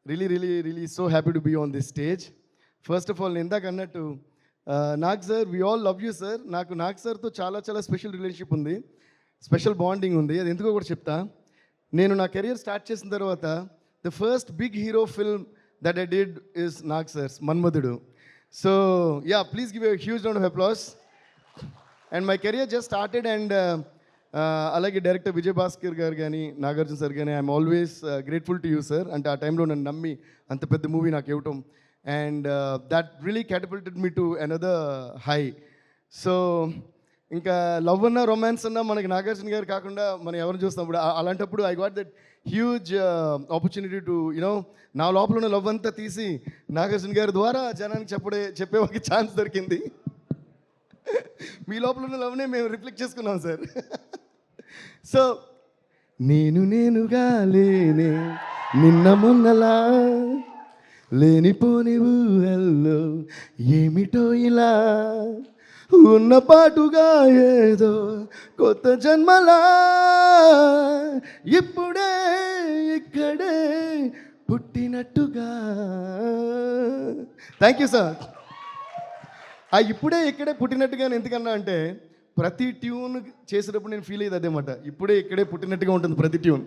Really so happy to be on this stage. First of all నేను ఇందాక అన్నట్టు Nag sir, we all love you sir. నాకు నాగ్ సార్తో చాలా స్పెషల్ రిలేషన్షిప్ ఉంది, స్పెషల్ బాండింగ్ ఉంది. అది ఎందుకో కూడా చెప్తా. నేను నా కెరియర్ స్టార్ట్ చేసిన తర్వాత the first big hero film that I did is Nag sir's Manmadhudu. So yeah, please give a huge round of applause. And my career just started. And అలాగే డైరెక్టర్ విజయ్ భాస్కర్ గారు కానీ నాగార్జున సార్ కానీ I'm always grateful to you sir. అంటే ఆ టైంలో నన్ను నమ్మి అంత పెద్ద మూవీ నాకు ఇవ్వటం, and that really catapulted me to another high. So ఇంకా లవ్ అన్నా రొమాన్స్ అన్నా మనకి నాగార్జున గారు కాకుండా మనం ఎవరిని చూస్తాం. అలాంటప్పుడు I got that huge opportunity to you know నా లోపల ఉన్న లవ్ అంతా తీసి నాగార్జున గారి ద్వారా జనానికి చెప్పే ఒక ఛాన్స్ దొరికింది. మీ లోపల ఉన్న లవ్నే మేము రిఫ్లెక్ట్ చేసుకున్నాం సార్. సో నేనుగా లేనే నిన్న మొన్నలా లేనిపోని ఊహల్లో ఏమిటో ఇలా ఉన్న పాటుగా ఏదో కొత్త జన్మలా ఇప్పుడే ఇక్కడే పుట్టినట్టుగా. Thank you sir. ఇప్పుడే ఇక్కడే పుట్టినట్టుగా ఎందుకన్నా అంటే ప్రతి ట్యూన్ చేసేటప్పుడు నేను ఫీల్ అయ్యేది అదేమాట, ఇప్పుడే ఇక్కడే పుట్టినట్టుగా ఉంటుంది ప్రతి ట్యూన్.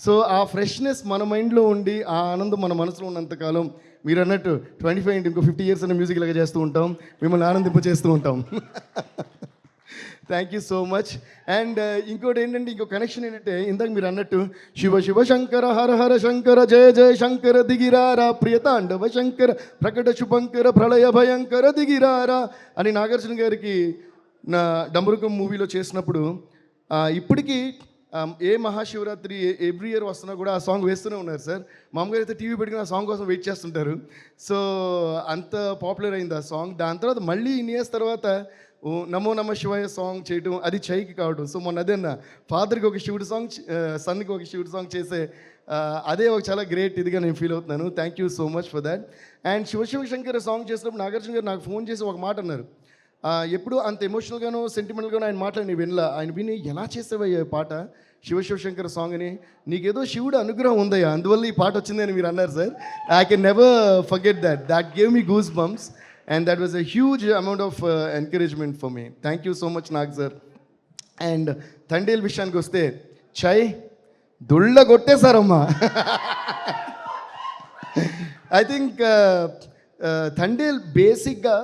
సో ఆ ఫ్రెష్నెస్ మన మైండ్లో ఉండి ఆ ఆనందం మన మనసులో ఉన్నంతకాలం మీరు అన్నట్టు 25 ఇంకో 50 years అనే మ్యూజిక్ లాగా చేస్తూ ఉంటాం, మిమ్మల్ని ఆనందింప చేస్తూ ఉంటాం. Thank you so much. And ఇంకోటి ఏంటంటే, ఇంకో కనెక్షన్ ఏంటంటే, ఇందాక మీరు అన్నట్టు శివ శివ శంకర హర హర శంకర జయ జయ శంకర దిగిరారా ప్రియతాండవ శంకర ప్రకట శుభంకర ప్రళయ భయంకర దిగిరారా అని నాగార్జున గారికి నా డంబరుకం మూవీలో చేసినప్పుడు ఇప్పటికీ ఏ మహాశివరాత్రి ఎవ్రీ ఇయర్ వస్తున్నా కూడా ఆ సాంగ్ వేస్తూనే ఉన్నారు సార్. మామూలుగా అయితే టీవీ పెట్టుకుని ఆ సాంగ్ కోసం వెయిట్ చేస్తుంటారు. సో అంత పాపులర్ అయింది ఆ సాంగ్. దాని తర్వాత మళ్ళీ ఇన్ని ఇయర్స్ తర్వాత నమో నమ శివాయ సాంగ్ చేయటం, అది చైకి కావడం. సో మొన్న అదేనా ఫాదర్కి ఒక శివుడు సాంగ్, సన్కి ఒక శివుడు సాంగ్ చేసే అదే ఒక చాలా గ్రేట్ ఇదిగా నేను ఫీల్ అవుతున్నాను. Thank you so much for that. And Shivashankar song చేసినప్పుడు నాగార్జున గారు నాకు ఫోన్ చేసి ఒక మాట అన్నారు. ఎప్పుడు అంత ఎమోషనల్గానో సెంటిమెంటల్గానో ఆయన మాటలు నేను వినలా. ఆయన విని ఎలా చేసేవయ్యా పాట శివశంకర్ సాంగ్ అని, నీకేదో శివుడు అనుగ్రహం ఉందయ్యా అందువల్ల ఈ పాట వచ్చిందని మీరు అన్నారు sir. I can never forget that gave me goose bumps. And that was a huge amount of encouragement for me. Thank you so much, Nag sir. And Thandel విషయానికి వస్తే చై దుళ్ళ కొట్టేశారమ్మా. ఐ థింక్ తండేల్ బేసిక్గా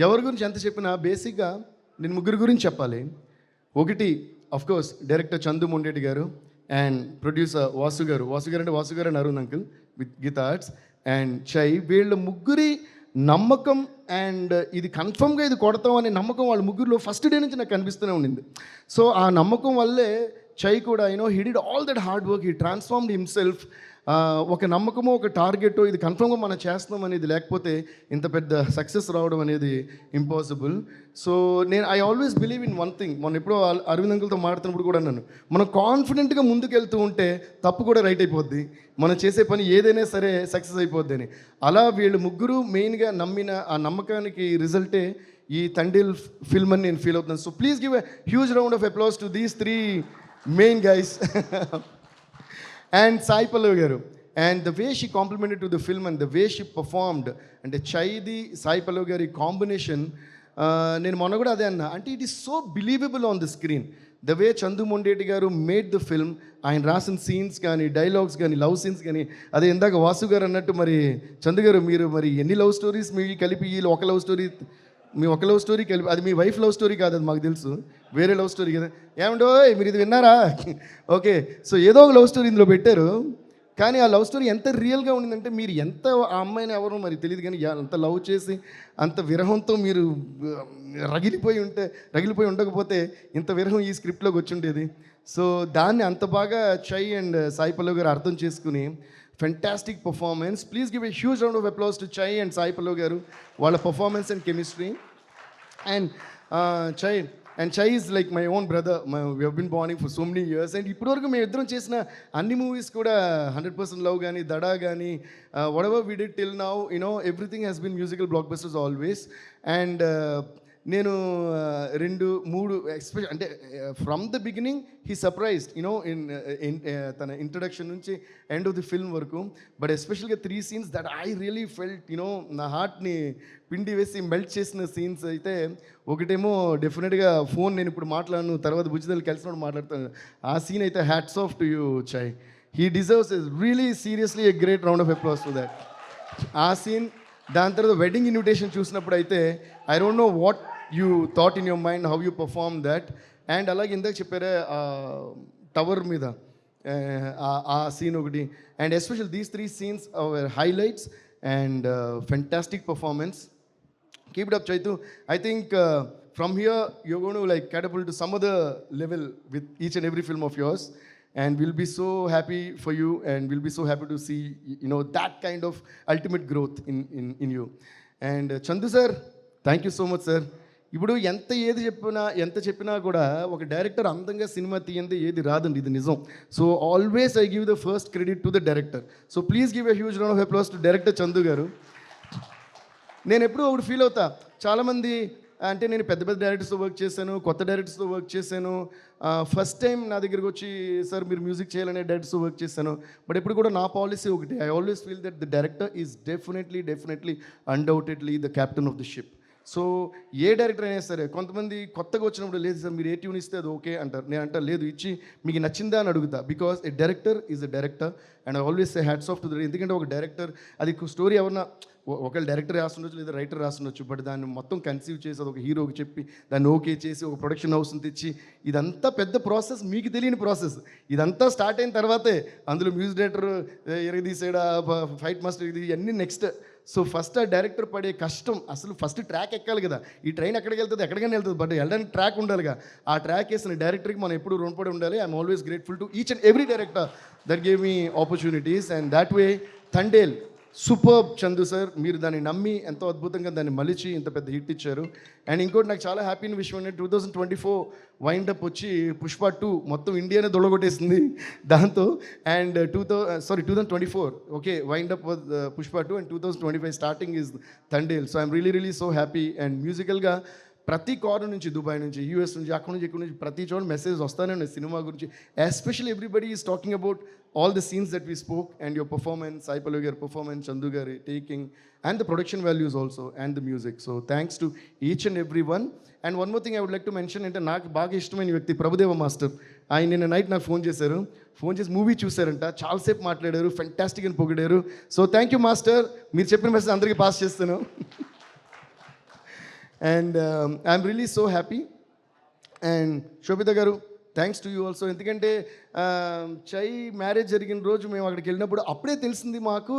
ఎవరి గురించి ఎంత చెప్పినా బేసిక్గా నేను ముగ్గురు గురించి చెప్పాలి. ఒకటి అఫ్కోర్స్ డైరెక్టర్ చందు మొండేటి గారు, అండ్ ప్రొడ్యూసర్ వాసు గారు అంటే వాసు గారు అని Arun uncle with Geetha Arts and Chai. వీళ్ళ ముగ్గురి నమ్మకం అండ్ ఇది కన్ఫర్మ్గా ఇది కొడతాం అనే నమ్మకం వాళ్ళ ముగ్గురులో ఫస్ట్ డే నుంచి నాకు కనిపిస్తూనే ఉండింది. సో ఆ నమ్మకం వల్లే చై కూడా he did all that hard work, he transformed himself. ఒక నమ్మకమో ఒక టార్గెటో ఇది కన్ఫర్మ్గా మనం చేస్తున్నాం అనేది లేకపోతే ఇంత పెద్ద సక్సెస్ రావడం అనేది impossible. So I always believe in one thing. మనం ఎప్పుడో అరవింద్ అంకుల్తో మాట్లాడినప్పుడు కూడా అన్నాను, మనం కాన్ఫిడెంట్గా ముందుకు వెళ్తూ ఉంటే తప్పు కూడా రైట్ అయిపోద్ది, మనం చేసే పని ఏదైనా సరే సక్సెస్ అయిపోద్ది అని. అలా వీళ్ళు ముగ్గురు మెయిన్గా నమ్మిన ఆ నమ్మకానికి రిజల్టే ఈ తండేల్ ఫిల్మ్ అని నేను ఫీల్ అవుతున్నాను. So please give a huge round of applause to these 3 main guys. And Sai Pallavi garu, and the way she complimented to the film and the way she performed, and Chaidi Sai Pallavi gari combination, నేను మొన్న కూడా అదే అన్నా, అంటే it is so believable on the screen the way Chandu Mondeti గారు made the film. ఆయన రాసిన scenes కానీ డైలాగ్స్ కానీ లవ్ సీన్స్ కానీ, అదే ఇందాక వాసు గారు అన్నట్టు మరి చందు గారు మీరు మరి ఎన్ని లవ్ స్టోరీస్ మీ కలిపి వీళ్ళు ఒక లవ్ స్టోరీ కలిపి, అది మీ వైఫ్ లవ్ స్టోరీ కాదు, అది మాకు తెలుసు, వేరే లవ్ స్టోరీ కదా. ఏమండో మీరు ఇది విన్నారా? ఓకే, సో ఏదో ఒక లవ్ స్టోరీ ఇందులో పెట్టారు. కానీ ఆ లవ్ స్టోరీ ఎంత రియల్గా ఉండిందంటే, మీరు ఎంత ఆ అమ్మాయిని ఎవరో మరి తెలియదు కానీ అంత లవ్ చేసి అంత విరహంతో మీరు రగిలిపోయి ఉండకపోతే ఇంత విరహం ఈ స్క్రిప్ట్లోకి వచ్చి ఉండేది. సో దాన్ని అంత బాగా చై అండ్ సాయి పల్లవి గారు అర్థం చేసుకుని fantastic performance. Please give a huge round of applause to Chai and Sai Pallavi garu, వాళ్ళ performance and chemistry. And Chai is like my own brother. We have been bonding for so many years. And ఇప్పటివరకు మేము ఇద్దరం చేసిన అన్ని మూవీస్ కూడా 100% love కానీ దడా కానీ whatever we did till now everything has been musical blockbusters always. And నేను 2, 3 అంటే from the beginning he surprised you know in తన ఇంట్రడక్షన్ నుంచి ఎండ్ ఆఫ్ ది ఫిల్మ్ వరకు. బట్ ఎస్పెషల్గా 3 scenes that I really felt you know నా హార్ట్ని పిండి వేసి మెల్ట్ చేసిన సీన్స్ అయితే, ఒకటేమో డెఫినెట్గా ఫోన్ నేను ఇప్పుడు మాట్లాడను, తర్వాత బుజ్జితల్లి కలిసినప్పుడు మాట్లాడతాను. ఆ సీన్ అయితే hats off to you Chai. He deserves really seriously a great round of applause to that. ఆ సీన్, దాని తర్వాత వెడ్డింగ్ ఇన్విటేషన్ చూసినప్పుడు అయితే I don't know what you thought in your mind, how you perform that. And అలాగే ఇందాక చెప్పారే tower మీద ఆ సీన్ ఒకటి. And especially these 3 scenes are highlights and fantastic performance. Keep it up, Chaitu. I think from here you're going to like catapult to some other level with each and every film of yours, and we'll be so happy for you, and we'll be so happy to see that kind of ultimate growth in you. And Chandu sir, thank you so much sir. ఇప్పుడు ఎంత చెప్పినా కూడా ఒక director అందంగా cinema తీయంది ఏది రాదండి, ఇది నిజం. So always I give the first credit to the director. So please give a huge round of applause to director Chandu గారు. నేను ఎప్పుడూ ఒకటి ఫీల్ అవుతా, చాలామంది అంటే నేను పెద్ద పెద్ద డైరెక్టర్స్తో వర్క్ చేశాను, కొత్త డైరెక్టర్స్తో వర్క్ చేశాను, ఫస్ట్ టైం నా దగ్గరికి వచ్చి సార్ మీరు మ్యూజిక్ చేయాలనే డైరెక్టర్స్తో వర్క్ చేశాను. బట్ ఎప్పుడు కూడా నా పాలసీ ఒకటి, I always feel that the director is definitely undoubtedly the captain of the ship. So A director అయినా సరే, కొంతమంది కొత్తగా వచ్చినప్పుడు లేదు సార్ మీరు ఏ ట్యూన్ ఇస్తే అది ఓకే అంటారు. నేను అంటా లేదు, ఇచ్చి మీకు నచ్చిందా అని అడుగుతా. Because A director is a director and I always say hats off to the. ఎందుకంటే ఒక డైరెక్టర్ అది స్టోరీ ఎవరన్నా ఒకవేళ డైరెక్టర్ రాస్తుండొచ్చు లేదా రైటర్ రాస్తుండొచ్చు, బట్ దాన్ని మొత్తం కన్సీవ్ చేసి అది ఒక హీరోకి చెప్పి దాన్ని ఓకే చేసి ఒక ప్రొడక్షన్ హౌస్ని తెచ్చి, ఇదంతా పెద్ద ప్రాసెస్, మీకు తెలియని ప్రాసెస్. ఇదంతా స్టార్ట్ అయిన తర్వాతే అందులో మ్యూజిక్ డైరెక్టర్ ఎరగదీసాడా, ఫైట్ మాస్టర్ ఇవన్నీ నెక్స్ట్. సో ఫస్ట్ ఆ డైరెక్టర్ పడే కష్టం, అసలు ఫస్ట్ ట్రాక్ ఎక్కాలి కదా. ఈ ట్రైన్ ఎక్కడికి వెళ్తుంది, ఎక్కడికైనా వెళ్తుంది, బట్ వెళ్ళడానికి ట్రాక్ ఉండాలిగా. ఆ ట్రాక్ వేసిన డైరెక్టర్కి మనం ఎప్పుడు రుణపడి ఉండాలి. I'm always grateful to each and every director that gave me opportunities. And that way Thandel super Chandu sir, మీరు దాన్ని నమ్మి ఎంతో అద్భుతంగా దాన్ని మలిచి ఇంత పెద్ద హిట్ ఇచ్చారు. అండ్ ఇంకోటి నాకు చాలా హ్యాపీ విషయం అంటే 2024 వైండప్ వచ్చి పుష్ప 2 మొత్తం ఇండియానే దొడగొట్టేసింది దాంతో. And 2024 okay wind up Pushpa 2 and 2025 starting is Thandel. So I'm really so happy. And మ్యూజికల్గా ప్రతి కార్నర్ నుంచి, దుబాయ్ నుంచి, యూఎస్ నుంచి, అక్కడ నుంచి, ఇక్కడ నుంచి ప్రతి చోట మెసేజ్ వస్తానే ఉన్నాయి సినిమా గురించి. Especially everybody is talking about all the scenes that we spoke and your performance, Sai Pallavi garu performance, Chandu garu taking, and the production values also, and the music. So thanks to each and everyone. And one more thing I would like to mention, ante naaku baga ishtaమైన వ్యక్తి Prabhudeva master. ఆయన నిన్న night నాకు phone చేసి movie చూసారంట, చాలాసేపు మాట్లాడారు, fantastic అని పొగిడారు. So thank you master, మీరు చెప్పిన మెసేజ్ అందరికీ పాస్ చేస్తాను. And I'm really so happy. And Sobhita garu thanks to you also. ఎందుకంటే చై మ్యారేజ్ జరిగిన రోజు మేము అక్కడికి వెళ్ళినప్పుడు అప్పుడే తెలిసింది మాకు,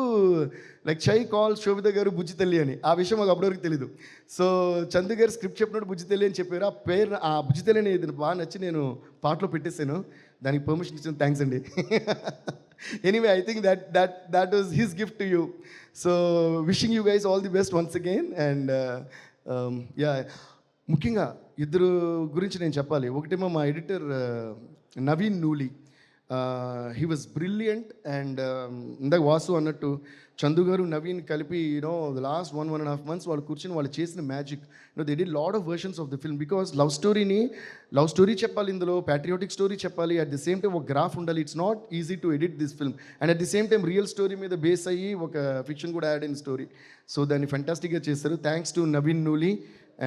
లైక్ చై కాల్ శోభిత గారు బుజ్జి తల్లి అని. ఆ విషయం మాకు అప్పటివరకు తెలీదు. సో చందు గారు స్క్రిప్ట్ చెప్పినప్పుడు బుజ్జి తల్లి అని చెప్పారు. ఆ పేరు, ఆ బుజ్జి తల్లి అనేది బాగా నచ్చి నేను పాటలో పెట్టేశాను. దానికి పర్మిషన్ ఇచ్చిన థ్యాంక్స్ అండి. Anyway I think that was his gift to you. So wishing you guys all the best once again. And yeah, ముఖ్యంగా ఇద్దరు గురించి నేను చెప్పాలి. ఒకటేమో మా editor Naveen Nooli, he was brilliant. And ఇందాక వాసు అన్నట్టు చందు గారు నవీన్ కలిపి ద లాస్ట్ 1.5 months వాళ్ళు కూర్చొని వాళ్ళు చేసిన magic. They did lot of versions of the film. Because love story చెప్పాలి, ఇందులో ప్యాట్రియాటిక్ స్టోరీ చెప్పాలి, అట్ ది సేమ్ టైం ఒక గ్రాఫ్ ఉండాలి. It's not easy to edit this film. And at the same time real story మీద base అయ్యి ఒక fiction కూడా add అయిన స్టోరీ. సో దాన్ని ఫెంటాస్టిక్గా చేస్తారు. Thanks to Naveen Nooli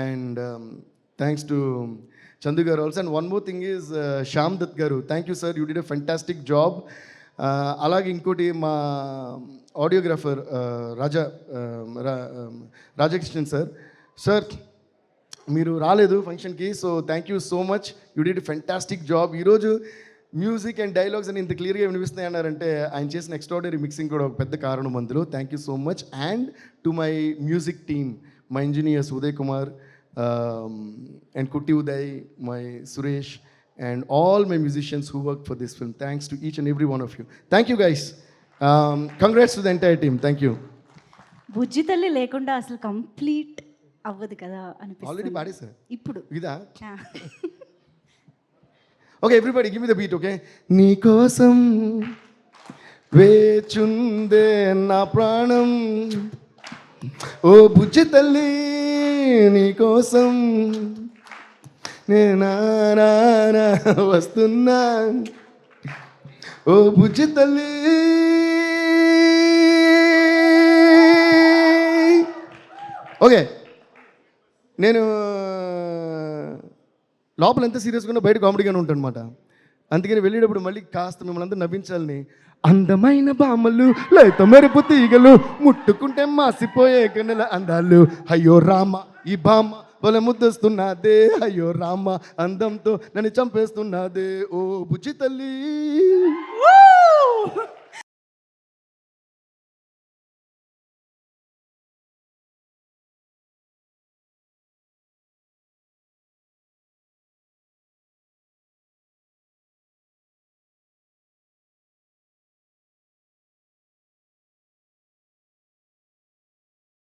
and thanks to Chandu garu also. And one more thing is Shyam Dutt garu, thank you sir, you did a fantastic job. అలాగే ఇంకోటి మా ఆడియోగ్రాఫర్ రాజకృష్ణన్ సార్ మీరు రాలేదు ఫంక్షన్కి. So thank you so much, you did a fantastic job. ఈరోజు music and dialogues అని ఇంత క్లియర్గా వినిపిస్తున్నాయి అన్నారంటే ఆయన చేసిన ఎక్స్ట్రాడినరీ మిక్సింగ్ కూడా ఒక పెద్ద కారణం అందులో. Thank you so much. And to my music team, my engineers Uday Kumar and Kutti Uday, my Suresh, and all my musicians who worked for this film. Thanks to each and every one of you. Thank you guys. Congrats to the entire team. Thank you. బుజ్జి తల్లి లేకుండా అసలు complete అవ్వదు కదా అనిపిస్తుంది. Already పాడేసా ఇప్పుడు ఇదా? Okay, everybody give me the beat, okay? నీ కోసం వేచుందే నా ప్రాణం, ఓ బుజ్జి తల్లి నీకోసం నేనా వస్తున్నా. ఓ బుజ్జి తల్లి. ఓకే, నేను లోపల ఎంత సీరియస్గా ఉన్నా బయట కామెడీగానే ఉంటాను అనమాట. అందుకని వెళ్ళేటప్పుడు మళ్ళీ కాస్త మిమ్మల్ని అంతా నవ్వించాలని అందమైన బామ్మలు లేత మెరుపు తీగలు ముట్టుకుంటే మాసిపోయే కన్నెల అందాలు. అయ్యో రామ ఈ బామ్మ వాళ్ళ ముద్దొస్తున్నదే, అయ్యో రామ అందంతో నన్ను చంపేస్తున్నదే. ఓ బుజ్జి తల్లి.